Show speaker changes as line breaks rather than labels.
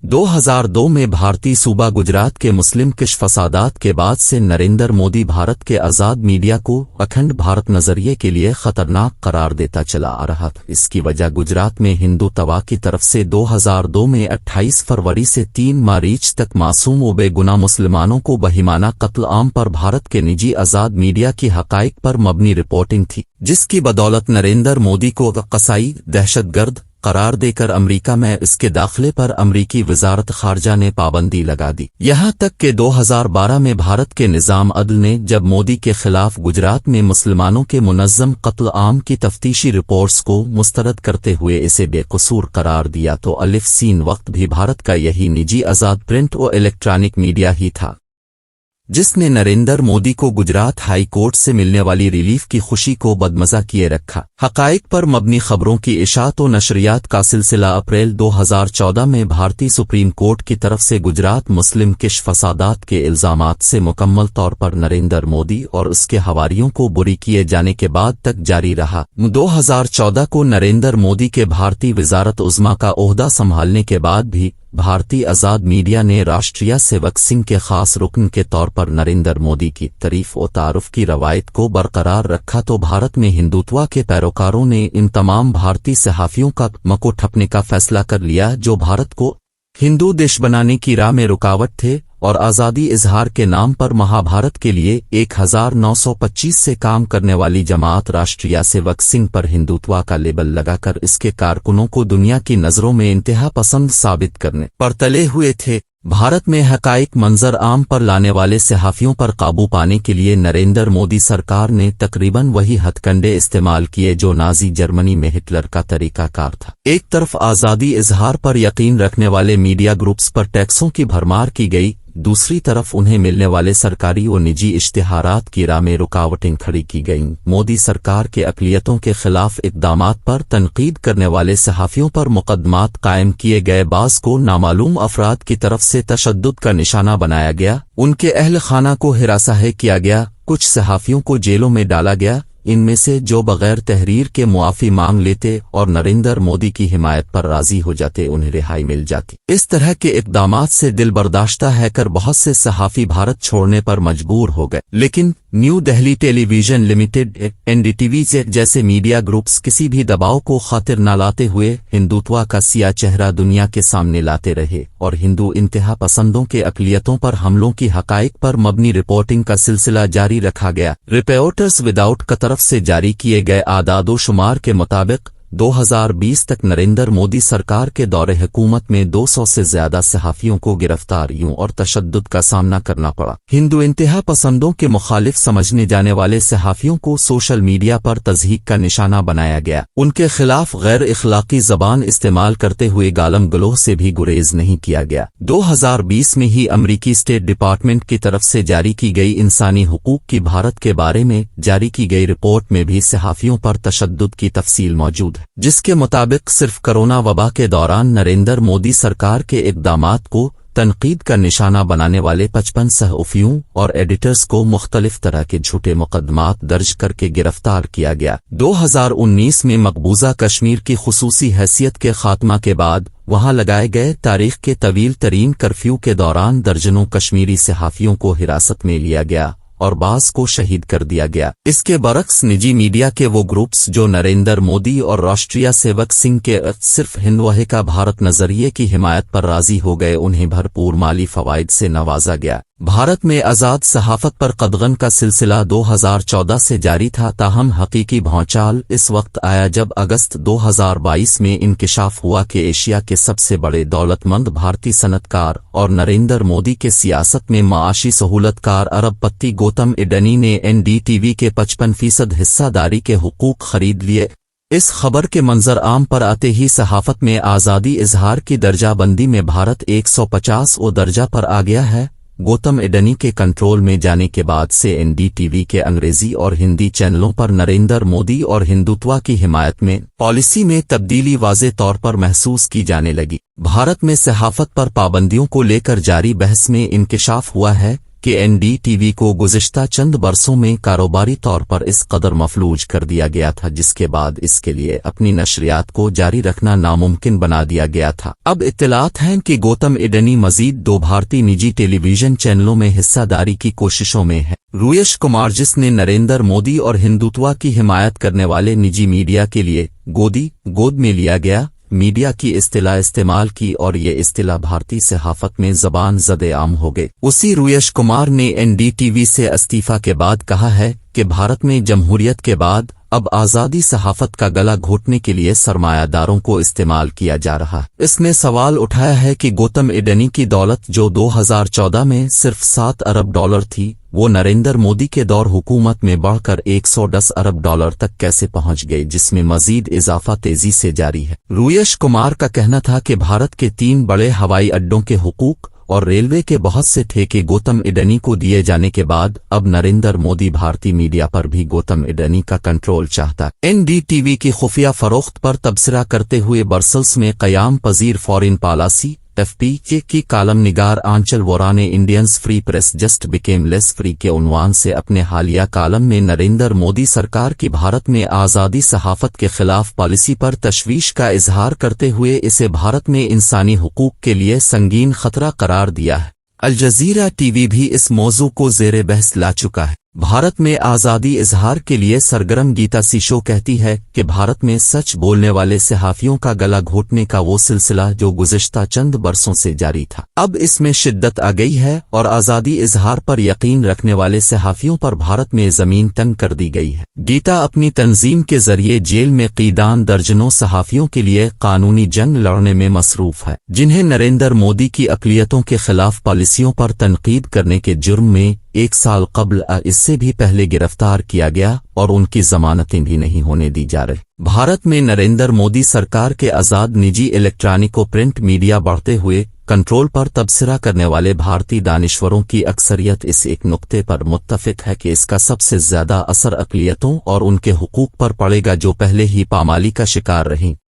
2002 में भारतीय सूबा गुजरात के मुस्लिम किश फसादात के बाद से नरेंद्र मोदी भारत के आज़ाद मीडिया को अखंड भारत नजरिए के लिए खतरनाक करार देता चला आ रहा था। इसकी वजह गुजरात में हिंदुत्व की तरफ से 2002 में 28 फरवरी से 3 मार्च तक मासूम व बेगुनाह मुसलमानों को बहिमाना कत्ल आम पर भारत के निजी आज़ाद मीडिया की हकाइक पर मबनी रिपोर्टिंग थी, जिसकी बदौलत नरेंद्र मोदी को कसाई दहशतगर्द करार देकर अमेरिका में इसके दाखिले पर अमेरिकी वजारत खारजा ने पाबंदी लगा दी। यहां तक कि 2012 में भारत के निजाम अदल ने जब मोदी के खिलाफ गुजरात में मुसलमानों के मुनज़्ज़म कत्ल आम की तफ्तीशी रिपोर्ट्स को मुस्तरद करते हुए इसे बेकसूर करार दिया तो अलिफ सीन वक्त भी भारत का यही निजी आज़ाद प्रिंट और इलेक्ट्रॉनिक मीडिया ही था जिसने नरेंद्र मोदी को गुजरात हाई कोर्ट से मिलने वाली रिलीफ की खुशी को बदमज़ा किए रखा। हकाइक पर मबनी खबरों की इशाअत व नशरियात का सिलसिला अप्रैल 2014 में भारतीय सुप्रीम कोर्ट की तरफ से गुजरात मुस्लिम किश फसादात के इल्जामात से मुकम्मल तौर पर नरेंद्र मोदी और उसके हवारियों को बुरी किए जाने के बाद तक जारी रहा। 2014 को नरेंद्र मोदी के भारतीय वजारत उज़्मा का ओहदा संभालने के बाद भी भारतीय आज़ाद मीडिया ने राष्ट्रीय सेवक सिंह के खास रुकन के तौर पर नरेंद्र मोदी की तारीफ और तारुफ की रवायत को बरकरार रखा तो भारत में हिंदुत्व के पैरोकारों ने इन तमाम भारतीय सहाफ़ियों का मको ठपने का फैसला कर लिया जो भारत को हिंदू देश बनाने की राह में रुकावट थे और आज़ादी इजहार के नाम पर महाभारत के लिए 1925 से काम करने वाली जमात राष्ट्रीय सेवक सिंह पर हिंदुत्व का लेबल लगाकर इसके कारकुनों को दुनिया की नज़रों में इंतहा पसंद साबित करने पर तले हुए थे। भारत में हकाइक मंजर आम पर लाने वाले सहाफ़ियों पर काबू पाने के लिए नरेंद्र मोदी सरकार ने तकरीबन वही हथकंडे इस्तेमाल किए जो नाज़ी जर्मनी में हिटलर का तरीकाकार था। एक तरफ आज़ादी इजहार पर यकीन रखने वाले मीडिया ग्रुप्स पर टैक्सों की भरमार की गई, दूसरी तरफ उन्हें मिलने वाले सरकारी और निजी इश्तिहारात की राह में रुकावटें खड़ी की गईं। मोदी सरकार के अक़लियतों के खिलाफ इक़दामात पर तनकीद करने वाले सहाफ़ियों पर मुक़दमात कायम किए गए, बाज़ को नामालूम अफराद की तरफ से तशद्दुद का निशाना बनाया गया, उनके अहल खाना को हिरासा किया गया, कुछ सहाफ़ियों को जेलों में डाला गया, इनमें से जो बगैर तहरीर के मुआफ़ी मांग लेते और नरेंद्र मोदी की हिमायत पर राज़ी हो जाते उन्हें रिहाई मिल जाती। इस तरह के इक़दामात से दिल बर्दाश्ता हैकर बहुत से सहाफ़ी भारत छोड़ने पर मजबूर हो गए, लेकिन new Delhi television limited NDTV जैसे मीडिया ग्रुप्स किसी भी दबाव को खातिर न लाते हुए हिंदुत्व का सिया चेहरा दुनिया के सामने लाते रहे और हिंदू इंतहा पसंदों के अक़लियतों पर हमलों की हकाइक पर मबनी रिपोर्टिंग का सिलसिला जारी रखा गया। रिपोर्टर्स विदाउट की तरफ से जारी किए गए आदादो शुमार के मुताबिक 2020 तक नरेंद्र मोदी सरकार के दौरे हुकूमत में 200 से ज्यादा सहाफ़ियों को गिरफ्तारियों और तशद्दुद का सामना करना पड़ा। हिंदू इंतहा पसंदों के मुखालिफ समझने जाने वाले सहाफ़ियों को सोशल मीडिया पर तज़हीक का निशाना बनाया गया, उनके खिलाफ गैर इखलाकी ज़बान इस्तेमाल करते हुए गालम गलोह से भी गुरेज नहीं किया गया। 2020 में ही अमरीकी स्टेट डिपार्टमेंट की तरफ से जारी की गई इंसानी हुकूक की भारत के बारे में जारी की गई रिपोर्ट में भी सहाफ़ियों पर तशद्दुद की तफसील मौजूद है, जिसके मुताबिक सिर्फ कोरोना वबा के दौरान नरेंद्र मोदी सरकार के इक़दामात को तनकीद का निशाना बनाने वाले 55 सहाफ़ियों और एडिटर्स को मुख्तलिफ तरह के झूठे मुकदमात दर्ज करके गिरफ्तार किया गया। 2019 में मकबूजा कश्मीर की खुसूसी हैसियत के खात्मा के बाद वहां लगाए गए तारीख के तवील तरीन कर्फ्यू के दौरान दर्जनों कश्मीरी सहाफ़ियों को हिरासत में लिया गया और बाज़ को शहीद कर दिया गया। इसके बरक्स निजी मीडिया के वो ग्रुप्स जो नरेंद्र मोदी और राष्ट्रीय सेवक सिंह के सिर्फ हिंदुत्व का भारत नजरिए की हिमायत पर राजी हो गए, उन्हें भरपूर माली फवाइद से नवाजा गया। भारत में आज़ाद सहाफ़त पर कदगन का सिलसिला 2014 से जारी था, ताहम हकीकी भौचाल इस वक्त आया जब अगस्त 2022 में इंकिशाफ हुआ कि एशिया के सबसे बड़े दौलतमंद भारतीय सनतकार और नरेंद्र मोदी के सियासत में माशी सहूलतकार अरबपति गौतम अडानी ने एनडीटीवी के 55% हिस्सादारी के हुकूक खरीद लिए। इस खबर के मंजर आम पर आते ही सहाफ़त में आज़ादी इजहार की दर्जाबंदी में भारत 150 दर्जा पर आ गया है। गौतम अडानी के कंट्रोल में जाने के बाद से एनडीटीवी के अंग्रेजी और हिंदी चैनलों पर नरेंद्र मोदी और हिंदुत्व की हिमायत में पॉलिसी में तब्दीली वाज़े तौर पर महसूस की जाने लगी। भारत में सहाफ़त पर पाबंदियों को लेकर जारी बहस में इंकिशाफ हुआ है کہ NDTV کو گزشتہ چند برسوں میں کاروباری طور پر اس قدر مفلوج کر دیا گیا تھا، جس کے بعد اس کے لیے اپنی نشریات کو جاری رکھنا ناممکن بنا دیا گیا تھا۔ اب اطلاعات ہیں کہ گوتم اڈانی مزید 2 بھارتی نجی ٹیلی ویژن چینلوں میں حصہ داری کی کوششوں میں ہے۔ رویش کمار، جس نے نریندر مودی اور ہندوتوا کی حمایت کرنے والے نجی میڈیا کے لیے گود میں لیا گیا میڈیا کی اصطلاح استعمال کی اور یہ اصطلاح بھارتی صحافت میں زبان زد عام ہو گئی، اسی رویش کمار نے NDTV سے استعفی کے بعد کہا ہے کہ بھارت میں جمہوریت کے بعد اب آزادی صحافت کا گلا گھونٹنے کے لیے سرمایہ داروں کو استعمال کیا جا رہا ہے۔ اس نے سوال اٹھایا ہے کہ گوتم اڈانی کی دولت جو 2014 میں صرف $7 ارب تھی، وہ نریندر مودی کے دور حکومت میں بڑھ کر $110 ارب تک کیسے پہنچ گئی، جس میں مزید اضافہ تیزی سے جاری ہے۔ رویش کمار کا کہنا تھا کہ بھارت کے 3 بڑے ہوائی اڈوں کے حقوق اور ریلوے کے بہت سے ٹھیکے گوتم اڈانی کو دیے جانے کے بعد اب نریندر مودی بھارتی میڈیا پر بھی گوتم اڈانی کا کنٹرول چاہتا ہے۔ NDTV کی خفیہ فروخت پر تبصرہ کرتے ہوئے برسلز میں قیام پذیر فارن پالیسی FP کی کالم نگار آنچل وورا نے Indians free press just became less free کے عنوان سے اپنے حالیہ کالم میں نریندر مودی سرکار کی بھارت میں آزادی صحافت کے خلاف پالیسی پر تشویش کا اظہار کرتے ہوئے اسے بھارت میں انسانی حقوق کے لیے سنگین خطرہ قرار دیا ہے۔ الجزیرہ TV بھی اس موضوع کو زیر بحث لا چکا ہے۔ بھارت میں آزادی اظہار کے لیے سرگرم گیتا سیشو کہتی ہے کہ بھارت میں سچ بولنے والے صحافیوں کا گلا گھونٹنے کا وہ سلسلہ جو گزشتہ چند برسوں سے جاری تھا، اب اس میں شدت آ گئی ہے اور آزادی اظہار پر یقین رکھنے والے صحافیوں پر بھارت میں زمین تنگ کر دی گئی ہے۔ گیتا اپنی تنظیم کے ذریعے جیل میں قیدان درجنوں صحافیوں کے لیے قانونی جنگ لڑنے میں مصروف ہے، جنہیں نریندر مودی کی اقلیتوں کے خلاف پالیسیوں پر تنقید کرنے کے جرم میں 1 سال قبل اس سے بھی پہلے گرفتار کیا گیا اور ان کی ضمانتیں بھی نہیں ہونے دی جا رہی۔ بھارت میں نریندر مودی سرکار کے آزاد نجی الیکٹرانک و پرنٹ میڈیا بڑھتے ہوئے کنٹرول پر تبصرہ کرنے والے بھارتی دانشوروں کی اکثریت اس ایک نقطے پر متفق ہے کہ اس کا سب سے زیادہ اثر اقلیتوں اور ان کے حقوق پر پڑے گا جو پہلے ہی پامالی کا شکار رہیں۔